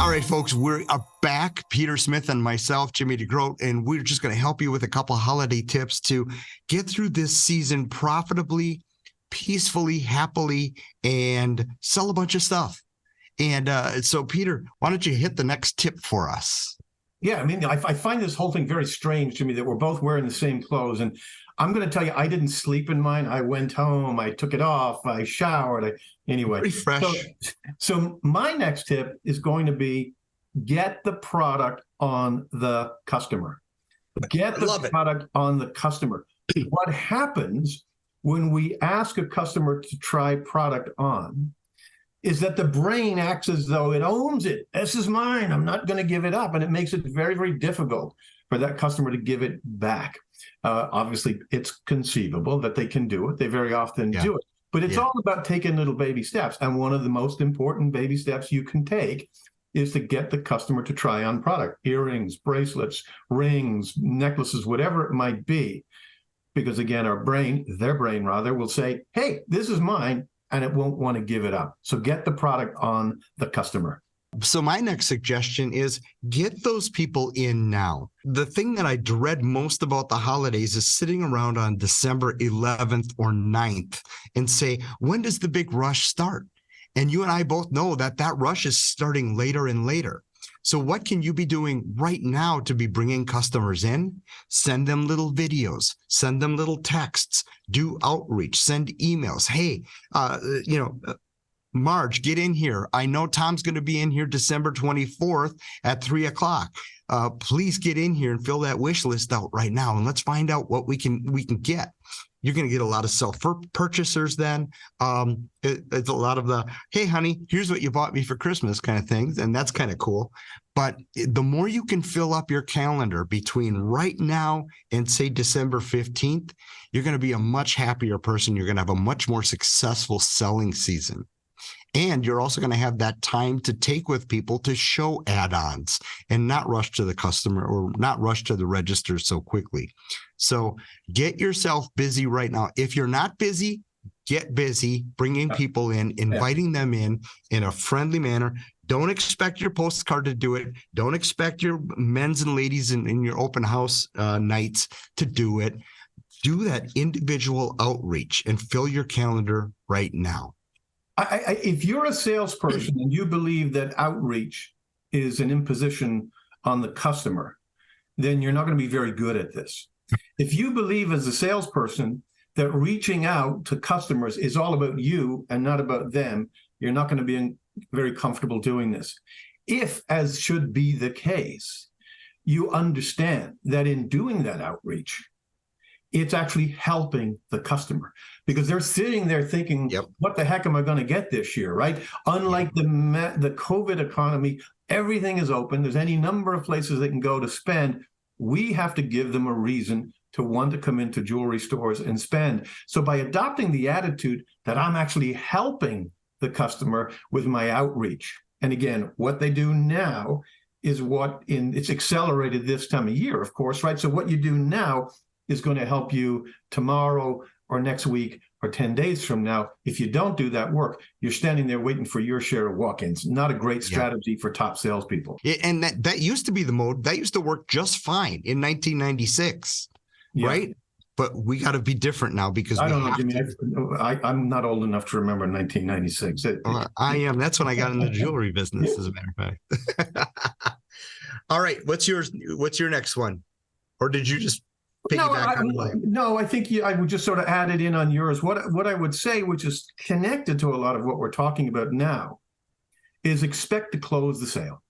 All right, folks, we're back. Peter Smith and myself, Jimmy DeGroot, and we're just going to help you with a couple holiday tips to get through this season profitably, peacefully, happily, and sell a bunch of stuff. And so, Peter, why don't you hit the next tip for us? Yeah, I mean, I find this whole thing very strange to me that we're both wearing the same clothes. And I'm going to tell you, I didn't sleep in mine. I went home, I took it off, I showered. Anyway, refresh. So my next tip is going to be get the product on the customer. Get the product on the customer. What happens when we ask a customer to try product on is that the brain acts as though it owns it. This is mine. I'm not going to give it up. And it makes it very, very difficult for that customer to give it back. Obviously, it's conceivable that they can do it. They very often do it. But it's all about taking little baby steps. And one of the most important baby steps you can take is to get the customer to try on product. Earrings, bracelets, rings, necklaces, whatever it might be. Because again, their brain will say, hey, this is mine. And it won't want to give it up. So get the product on the customer. So my next suggestion is get those people in now. The thing that I dread most about the holidays is sitting around on December 11th or 9th and say, when does the big rush start? And you and I both know that that rush is starting later and later. So what can you be doing right now to be bringing customers in? Send them little videos, send them little texts, do outreach, send emails. Hey, Marge, get in here. I know Tom's going to be in here December 24th at 3:00. Please get in here and fill that wish list out right now. And let's find out what we can get. You're going to get a lot of self-purchasers then. It's a lot of the, hey, honey, here's what you bought me for Christmas kind of things. And that's kind of cool. But the more you can fill up your calendar between right now and, say, December 15th, you're going to be a much happier person. You're going to have a much more successful selling season. And you're also going to have that time to take with people to show add-ons and not rush to the customer or not rush to the register so quickly. So get yourself busy right now. If you're not busy, get busy bringing people in, inviting them in a friendly manner. Don't expect your postcard to do it. Don't expect your men's and ladies in your open house nights to do it. Do that individual outreach and fill your calendar right now. If you're a salesperson and you believe that outreach is an imposition on the customer, then you're not going to be very good at this. If you believe as a salesperson that reaching out to customers is all about you and not about them, you're not going to be very comfortable doing this. If, as should be the case, you understand that in doing that outreach, it's actually helping the customer because they're sitting there thinking, what the heck am I going to get this year, right? Unlike the COVID economy, everything is open. There's any number of places they can go to spend. We have to give them a reason to want to come into jewelry stores and spend. So by adopting the attitude that I'm actually helping the customer with my outreach, and again, what they do now is it's accelerated this time of year, of course, right? So what you do now is going to help you tomorrow or next week or 10 days from now. If you don't do that work, you're standing there waiting for your share of walk-ins. Not a great strategy for top salespeople. And that used to be the mode. That used to work just fine in 1996, right? But we got to be different now because I don't know, Jimmy. I'm not old enough to remember 1996. I am. That's when I got in the jewelry business, as a matter of fact. All right. What's your next one? Or did you just No, I think I would just sort of add it in on yours. What I would say, which is connected to a lot of what we're talking about now, is expect to close the sale.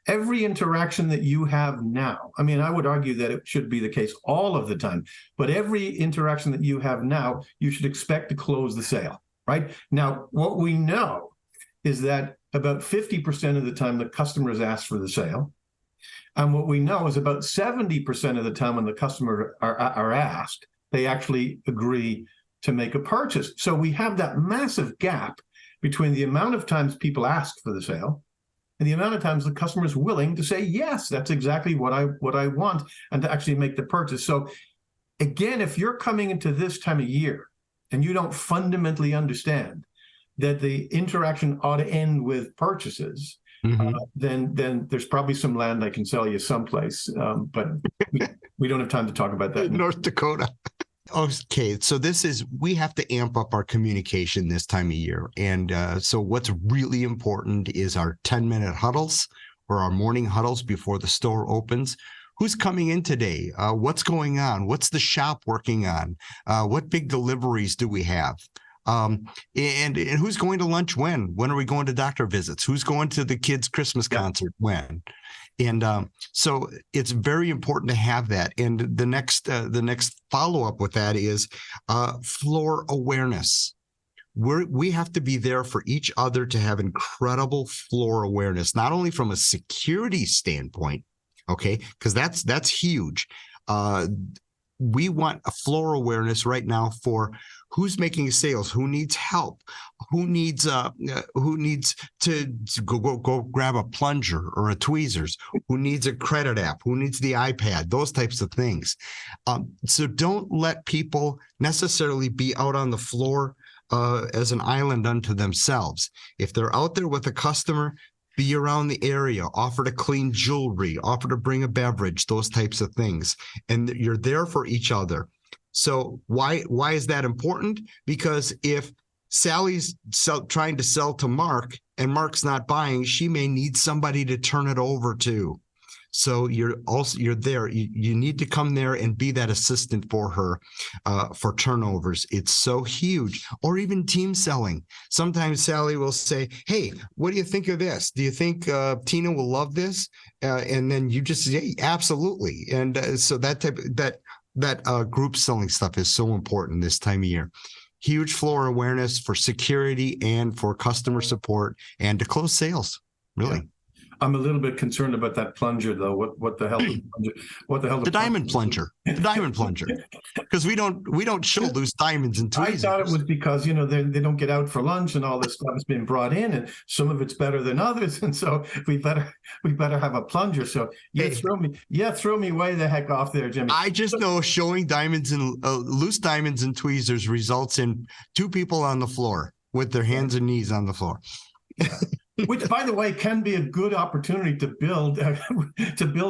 Every interaction that you have now, I mean, I would argue that it should be the case all of the time, but every interaction that you have now, you should expect to close the sale, right? Now, what we know is that about 50% of the time the customers ask for the sale. And what we know is about 70% of the time when the customer are asked, they actually agree to make a purchase. So we have that massive gap between the amount of times people ask for the sale and the amount of times the customer is willing to say, yes, that's exactly what I want, and to actually make the purchase. So again, if you're coming into this time of year and you don't fundamentally understand that the interaction ought to end with purchases, Mhm. then there's probably some land I can sell you someplace. But we don't have time to talk about that now. North Dakota. Okay, so we have to amp up our communication this time of year. And so what's really important is our 10-minute huddles or our morning huddles before the store opens. Who's coming in today? What's going on? What's the shop working on? What big deliveries do we have? And who's going to lunch when? When are we going to doctor visits? Who's going to the kids' Christmas concert when? And so it's very important to have that. And the next follow-up with that is floor awareness. We have to be there for each other to have incredible floor awareness, not only from a security standpoint, okay, because that's huge. We want a floor awareness right now for who's making sales, who needs help, who needs to go grab a plunger or a tweezers, who needs a credit app, who needs the iPad, those types of things. So don't let people necessarily be out on the floor as an island unto themselves. If they're out there with a customer, be around the area, offer to clean jewelry, offer to bring a beverage, those types of things. And you're there for each other. So why is that important? Because if Sally's trying to sell to Mark and Mark's not buying, she may need somebody to turn it over to. So you're there. You need to come there and be that assistant for her for turnovers. It's so huge. Or even team selling. Sometimes Sally will say, "Hey, what do you think of this? Do you think Tina will love this?" And then you just say, "Absolutely." And so that group selling stuff is so important this time of year. Huge floor awareness for security and for customer support and to close sales. Really. Yeah. I'm a little bit concerned about that plunger, though. What the hell? What the hell? The diamond plunger. The diamond plunger. Because we don't show loose diamonds and tweezers. I thought it was because they don't get out for lunch and all this stuff has been brought in, and some of it's better than others, and so we better have a plunger. So throw me way the heck off there, Jimmy. I just know showing diamonds and loose diamonds and tweezers results in two people on the floor with their hands and knees on the floor. Yeah. Which, by the way, can be a good opportunity to build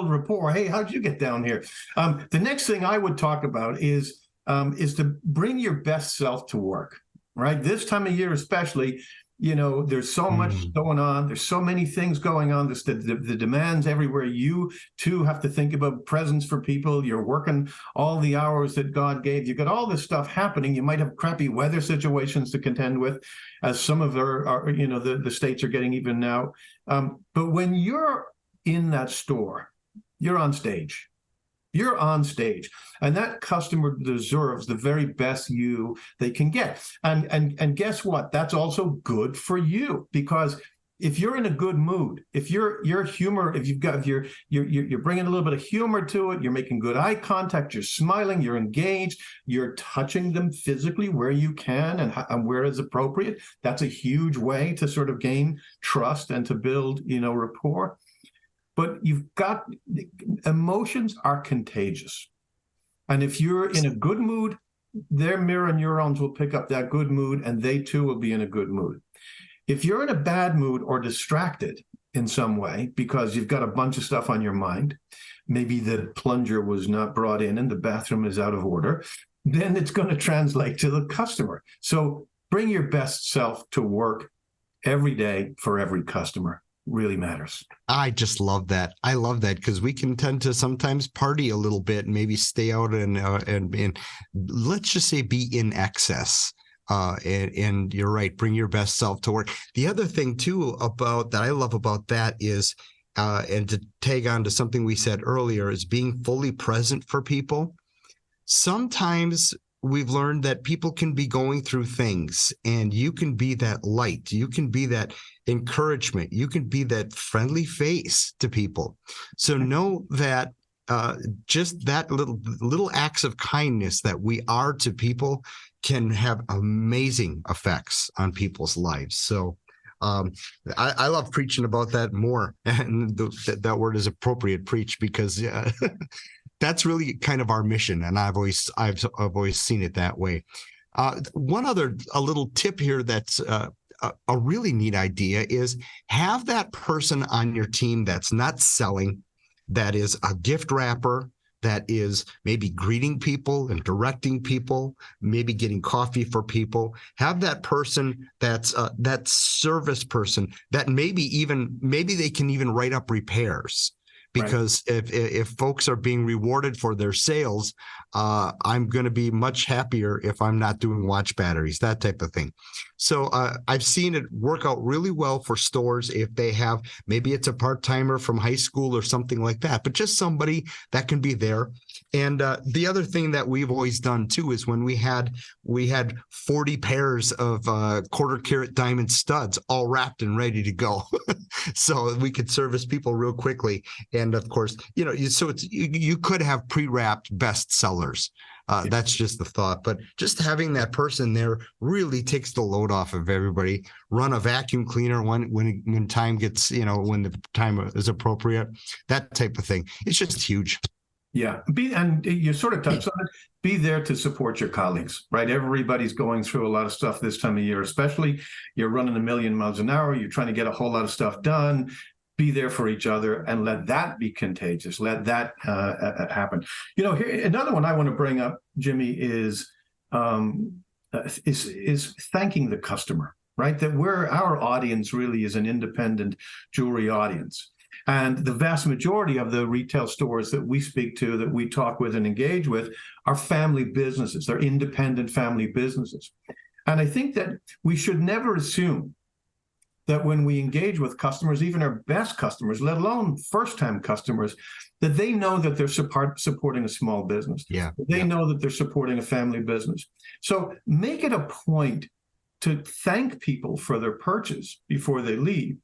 rapport. Hey, how'd you get down here? The next thing I would talk about is to bring your best self to work. Right, this time of year especially, there's so much going on. There's so many things going on. There's the demands everywhere. You too have to think about presents for people. You're working all the hours that God gave. You've got all this stuff happening. You might have crappy weather situations to contend with, as some of the states are getting even now. But when you're in that store, you're on stage. You're on stage, and that customer deserves the very best you they can get. And guess what? That's also good for you, because if you're in a good mood, if you're bringing a little bit of humor to it, you're making good eye contact, you're smiling, you're engaged, you're touching them physically where you can and where is appropriate. That's a huge way to sort of gain trust and to build, rapport. But emotions are contagious. And if you're in a good mood, their mirror neurons will pick up that good mood, and they too will be in a good mood. If you're in a bad mood or distracted in some way because you've got a bunch of stuff on your mind, maybe the plunger was not brought in and the bathroom is out of order, then it's going to translate to the customer. So bring your best self to work every day for every customer. Really matters. I just love that. I love that because we can tend to sometimes party a little bit and maybe stay out and let's just say be in excess. And you're right. Bring your best self to work. The other thing too about that I love about that is, and to tag on to something we said earlier, is being fully present for people. Sometimes we've learned that people can be going through things, and you can be that light. You can be that encouragement. You can be that friendly face to people. So know that just that little acts of kindness that we are to people can have amazing effects on people's lives. So I love preaching about that more, and that word is appropriate, preach, because that's really kind of our mission, and I've always seen it that way. A little tip here that's a really neat idea is have that person on your team that's not selling, that is a gift wrapper, that is maybe greeting people and directing people, maybe getting coffee for people. Have that person that's that service person that maybe they can even write up repairs. Because if folks are being rewarded for their sales, I'm going to be much happier if I'm not doing watch batteries, that type of thing. So I've seen it work out really well for stores if they have, maybe it's a part-timer from high school or something like that, but just somebody that can be there. And the other thing that we've always done too is when we had 40 pairs of quarter carat diamond studs all wrapped and ready to go, so we could service people real quickly. And of course, so you could have pre-wrapped best sellers. That's just the thought, but just having that person there really takes the load off of everybody. Run a vacuum cleaner when time gets, when the time is appropriate, that type of thing. It's just huge. Yeah. And you sort of touched on it. Be there to support your colleagues, right? Everybody's going through a lot of stuff this time of year, especially you're running 1,000,000 miles an hour. You're trying to get a whole lot of stuff done. Be there for each other and let that be contagious. Let that happen. Here, another one I want to bring up, Jimmy, is thanking the customer, right? That our audience really is an independent jewelry audience. And the vast majority of the retail stores that we speak to, that we talk with and engage with, are family businesses. They're independent family businesses. And I think that we should never assume that when we engage with customers, even our best customers, let alone first-time customers, that they know that they're supporting a small business. Yeah. They know that they're supporting a family business. So make it a point to thank people for their purchase before they leave.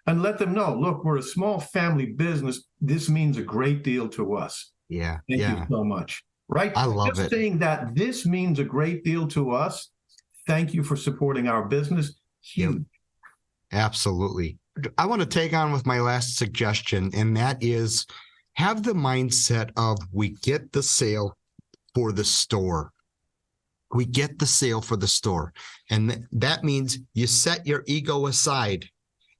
And let them know, look, we're a small family business. This means a great deal to us. Yeah. Thank you so much. Right? I love Just it. saying that this means a great deal to us. Thank you for supporting our business. Huge. Yep. Absolutely. I want to take on with my last suggestion, and that is have the mindset of we get the sale for the store. We get the sale for the store. And that means you set your ego aside.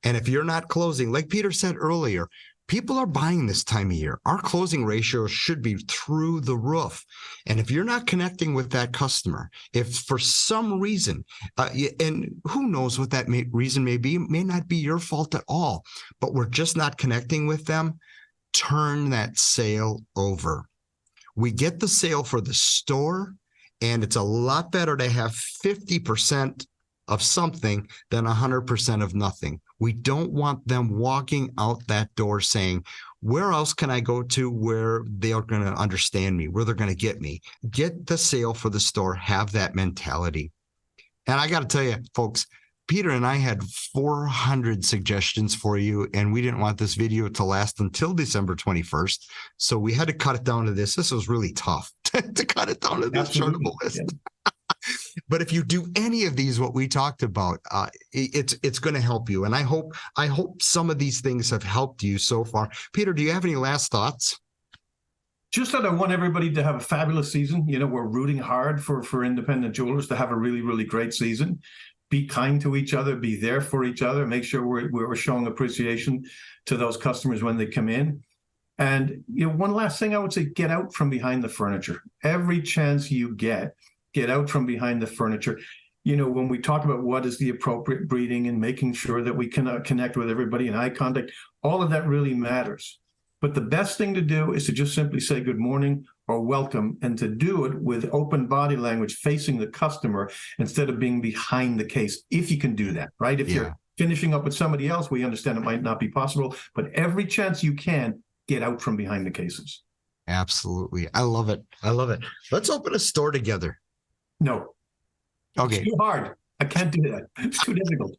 And if you're not closing, like Peter said earlier, people are buying this time of year. Our closing ratio should be through the roof. And if you're not connecting with that customer, if for some reason, and who knows what that reason may be, it may not be your fault at all, but we're just not connecting with them, turn that sale over. We get the sale for the store, and it's a lot better to have 50% of something than 100% of nothing. We don't want them walking out that door saying, where else can I go to where they're going to understand me, where they're going to get me? Get the sale for the store, have that mentality. And I got to tell you, folks, Peter and I had 400 suggestions for you, and we didn't want this video to last until December 21st. So we had to cut it down to this. This was really tough to cut it down to this short of a list. Yeah. But if you do any of these, what we talked about, it's going to help you. And I hope some of these things have helped you so far. Peter, do you have any last thoughts? Just that I want everybody to have a fabulous season. We're rooting hard for independent jewelers to have a really, really great season. Be kind to each other, be there for each other, make sure we're showing appreciation to those customers when they come in. And one last thing I would say, get out from behind the furniture. Every chance you get out from behind the furniture. When we talk about what is the appropriate breeding and making sure that we can connect with everybody in eye contact, all of that really matters. But the best thing to do is to just simply say good morning or welcome, and to do it with open body language facing the customer instead of being behind the case, if you can do that, right? If you're finishing up with somebody else, we understand it might not be possible, but every chance you can, get out from behind the cases. Absolutely. I love it. Let's open a store together. No. Okay. It's too hard. I can't do that. It's too difficult.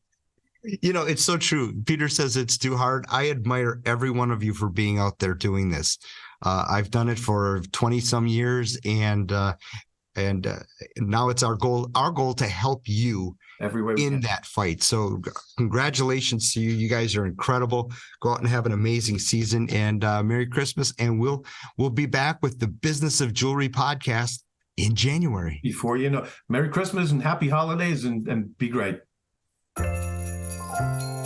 It's so true. Peter says it's too hard. I admire every one of you for being out there doing this. I've done it for 20 some years, and now it's our goal to help you every way in that fight. So congratulations to you. You guys are incredible. Go out and have an amazing season, and Merry Christmas. And we'll be back with the Business of Jewelry podcast in January. Before you know, Merry Christmas and happy holidays, and be great. Bye.